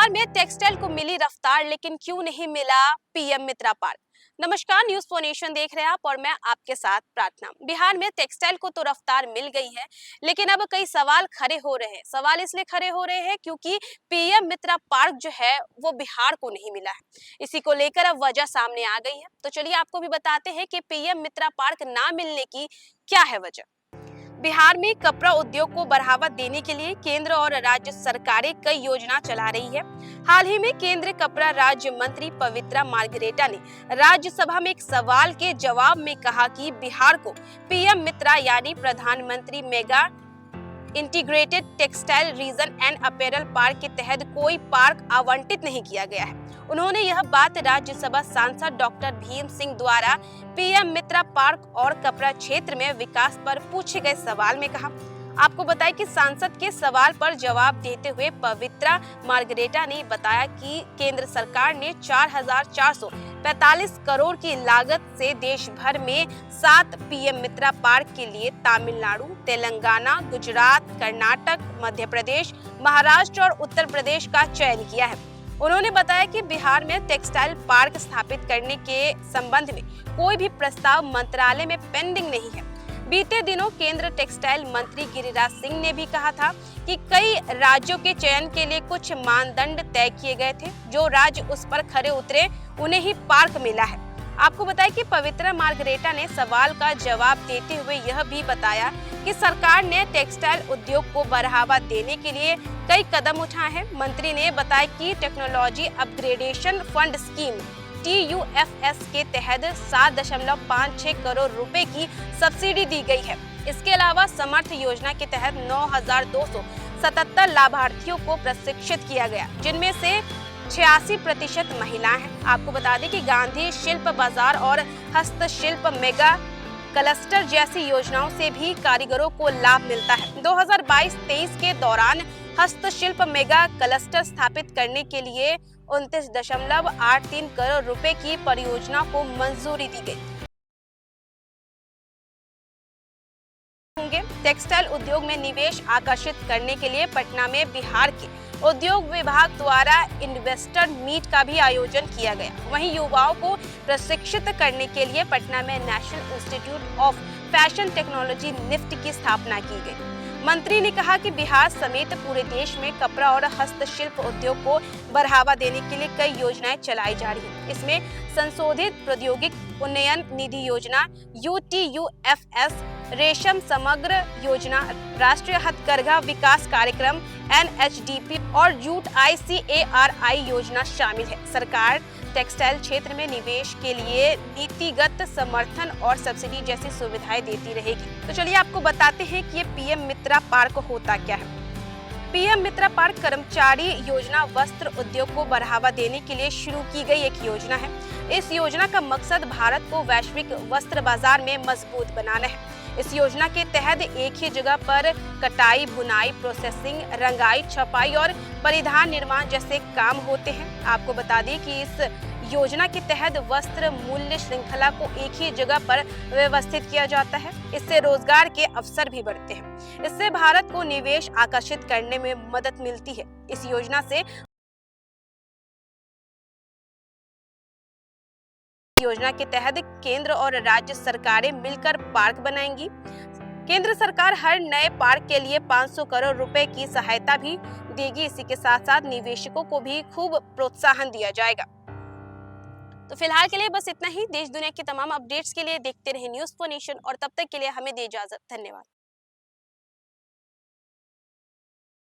बिहार में टेक्सटाइल को मिली रफ्तार, लेकिन क्यों नहीं मिला पीएम मित्रा पार्क। नमस्कार, न्यूज फॉर नेशन देख रहे हैं आप और मैं आपके साथ प्रार्थना। बिहार में टेक्सटाइल को तो रफ्तार मिल गई है, लेकिन अब कई सवाल खड़े हो रहे हैं। सवाल इसलिए खड़े हो रहे हैं क्योंकि पीएम मित्रा पार्क जो है वो बिहार को नहीं मिला है। इसी को लेकर अब वजह सामने आ गई है। तो चलिए आपको भी बताते हैं कि पीएम मित्रा पार्क ना मिलने की क्या है वजह। बिहार में कपड़ा उद्योग को बढ़ावा देने के लिए केंद्र और राज्य सरकारें कई योजना चला रही है। हाल ही में केंद्रीय कपड़ा राज्य मंत्री पवित्रा मार्गरेटा ने राज्यसभा में एक सवाल के जवाब में कहा कि बिहार को पीएम मित्रा यानी प्रधानमंत्री mega integrated textile reason and apparel park के तहत कोई पार्क आवंटित नहीं किया गया है। उन्होंने यह बात राज्यसभा सांसद डॉक्टर भीम सिंह द्वारा पीएम मित्रा पार्क और कपड़ा क्षेत्र में विकास पर पूछे गए सवाल में कहा। आपको बताएं कि सांसद के सवाल पर जवाब देते हुए पवित्रा मार्गरेटा ने बताया कि केंद्र सरकार ने 4,445 करोड़ की लागत से देश भर में 7 पीएम मित्रा पार्क के लिए तमिलनाडु, तेलंगाना, गुजरात, कर्नाटक, मध्य प्रदेश, महाराष्ट्र और उत्तर प्रदेश का चयन किया है। उन्होंने बताया कि बिहार में टेक्सटाइल पार्क स्थापित करने के संबंध में कोई भी प्रस्ताव मंत्रालय में पेंडिंग नहीं है। बीते दिनों केंद्र टेक्सटाइल मंत्री गिरिराज सिंह ने भी कहा था कि कई राज्यों के चयन के लिए कुछ मानदंड तय किए गए थे। जो राज्य उस पर खरे उतरे उन्हें ही पार्क मिला है। आपको बताएं कि पवित्रा मार्गरेटा ने सवाल का जवाब देते हुए यह भी बताया कि सरकार ने टेक्सटाइल उद्योग को बढ़ावा देने के लिए कई कदम उठाए हैं। मंत्री ने बताया कि technology upgradation fund scheme TUFS के तहत 7.56 करोड़ रुपए की सब्सिडी दी गई है। इसके अलावा समर्थ योजना के तहत 9,277 लाभार्थियों को प्रशिक्षित किया गया, जिनमें से 86% महिलाएं हैं। आपको बता दें कि गांधी शिल्प बाजार और हस्तशिल्प मेगा क्लस्टर जैसी योजनाओं से भी कारीगरों को लाभ मिलता है। 2022-23 के दौरान हस्तशिल्प मेगा क्लस्टर स्थापित करने के लिए 29.83 करोड़ रुपए की परियोजना को मंजूरी दी गई। टेक्सटाइल उद्योग में निवेश आकर्षित करने के लिए पटना में बिहार के उद्योग विभाग द्वारा इन्वेस्टर मीट का भी आयोजन किया गया। वहीं युवाओं को प्रशिक्षित करने के लिए पटना में National Institute of Fashion Technology NIFT की स्थापना की गई। मंत्री ने कहा कि बिहार समेत पूरे देश में कपड़ा और हस्तशिल्प उद्योग को बढ़ावा देने के लिए कई योजनाएं चलाई जा रही हैं। इसमें संशोधित प्रौद्योगिक उन्नयन निधि योजना UTUFS, रेशम समग्र योजना, राष्ट्रीय हथकरघा विकास कार्यक्रम NHDP और जूट ICARI योजना शामिल है। सरकार टेक्सटाइल क्षेत्र में निवेश के लिए नीतिगत समर्थन और सब्सिडी जैसी सुविधाएं देती रहेगी। तो चलिए आपको बताते हैं कि ये पीएम मित्रा पार्क होता क्या है। पीएम मित्रा पार्क कर्मचारी योजना वस्त्र उद्योग को बढ़ावा देने के लिए शुरू की गई एक योजना है। इस योजना का मकसद भारत को वैश्विक वस्त्र बाजार में मजबूत बनाना है। इस योजना के तहत एक ही जगह पर कटाई, बुनाई, प्रोसेसिंग, रंगाई, छपाई और परिधान निर्माण जैसे काम होते हैं। आपको बता दें कि इस योजना के तहत वस्त्र मूल्य श्रृंखला को एक ही जगह पर व्यवस्थित किया जाता है। इससे रोजगार के अवसर भी बढ़ते हैं। इससे भारत को निवेश आकर्षित करने में मदद मिलती है। इस योजना के तहत केंद्र और राज्य सरकारें मिलकर पार्क बनाएंगी। केंद्र सरकार हर नए पार्क के लिए 500 करोड़ रुपए की सहायता भी देगी। इसी के साथ साथ निवेशकों को भी खूब प्रोत्साहन दिया जाएगा। तो फिलहाल के लिए बस इतना ही। देश दुनिया की तमाम अपडेट्स के लिए देखते रहिए न्यूज फॉर नेशन और तब तक के लिए हमें दे इजाजत। धन्यवाद।